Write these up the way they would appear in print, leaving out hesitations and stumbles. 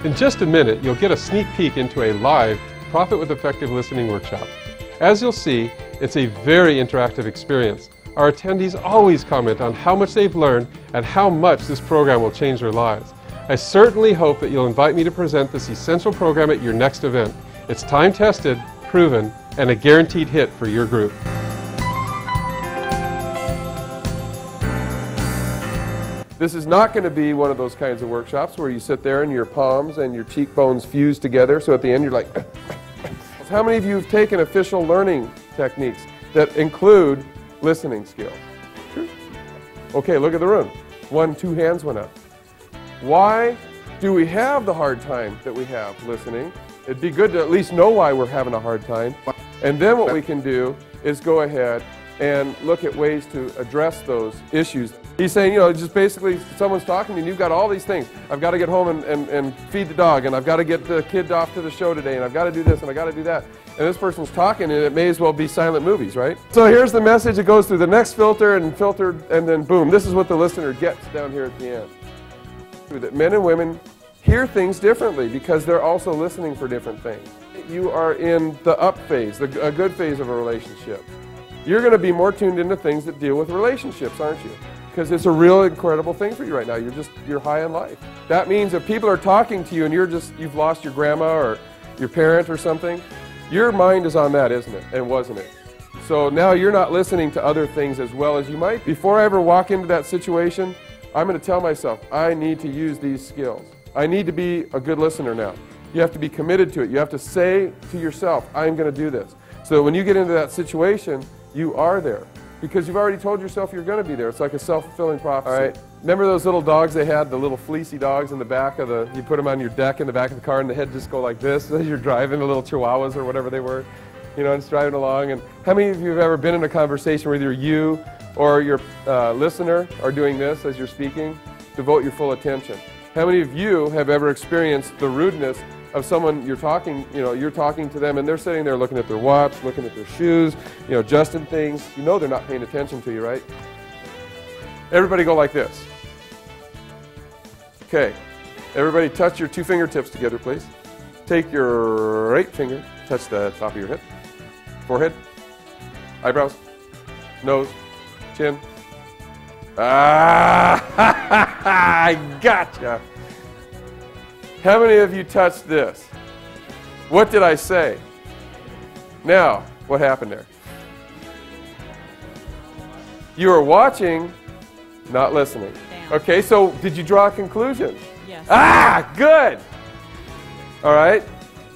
In just a minute, you'll get a sneak peek into a live Profit with Effective Listening workshop. As you'll see, it's a very interactive experience. Our attendees always comment on how much they've learned and how much this program will change their lives. I certainly hope that you'll invite me to present this essential program at your next event. It's time-tested, proven, and a guaranteed hit for your group. This is not going to be one of those kinds of workshops where you sit there and your palms and your cheekbones fuse together, so at the end you're like... How many of you have taken official learning techniques that include listening skills? True. Okay, look at the room. 1, 2 hands went up. Why do we have the hard time that we have listening? It'd be good to at least know why we're having a hard time. And then what we can do is go ahead and look at ways to address those issues. He's saying, you know, just basically someone's talking to you and you've got all these things. I've got to get home and feed the dog, and I've got to get the kid off to the show today, and I've got to do this and I've got to do that. And this person's talking, and it may as well be silent movies, right? So here's the message. It goes through the next filter and filtered, and then boom, this is what the listener gets down here at the end. That men and women hear things differently because they're also listening for different things. You are in the up phase, a good phase of a relationship. You're going to be more tuned into things that deal with relationships, aren't you? Because it's a real incredible thing for you right now. You're high in life. That means if people are talking to you and you've lost your grandma or your parent or something, your mind is on that, isn't it? And wasn't it? So now you're not listening to other things as well as you might. Before I ever walk into that situation, I'm going to tell myself, I need to use these skills. I need to be a good listener now. You have to be committed to it. You have to say to yourself, I'm going to do this. So when you get into that situation, you are there. Because you've already told yourself you're going to be there. It's like a self-fulfilling prophecy. All right. Remember those little dogs they had, the little fleecy dogs in the back of you put them on your deck in the back of the car and the head just go like this as you're driving, the little chihuahuas or whatever they were, you know, and it's driving along. And how many of you have ever been in a conversation where either you or your listener are doing this as you're speaking? Devote your full attention. How many of you have ever experienced the rudeness of someone you're talking to them and they're sitting there looking at their watch, looking at their shoes, you know, adjusting things. You know they're not paying attention to you, right? Everybody go like this. Okay. Everybody touch your 2 fingertips together, please. Take your right finger, touch the top of your hip, forehead, eyebrows, nose, chin. Ah, I gotcha. How many of you touched this? What did I say? Now, what happened there? You were watching, not listening. Damn. Okay, so did you draw a conclusion? Yes. Ah, good. All right.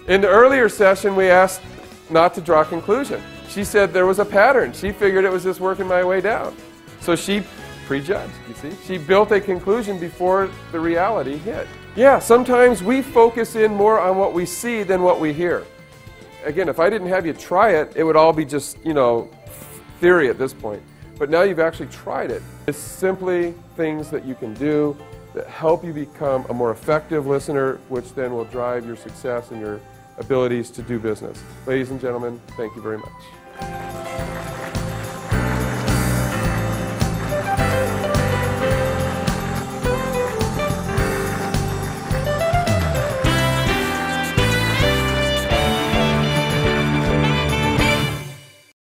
In the earlier session, we asked not to draw a conclusion. She said there was a pattern. She figured it was just working my way down. So she prejudged, you see. She built a conclusion before the reality hit. Yeah, sometimes we focus in more on what we see than what we hear. Again, if I didn't have you try it, it would all be just, you know, theory at this point. But now you've actually tried it. It's simply things that you can do that help you become a more effective listener, which then will drive your success and your abilities to do business. Ladies and gentlemen, thank you very much.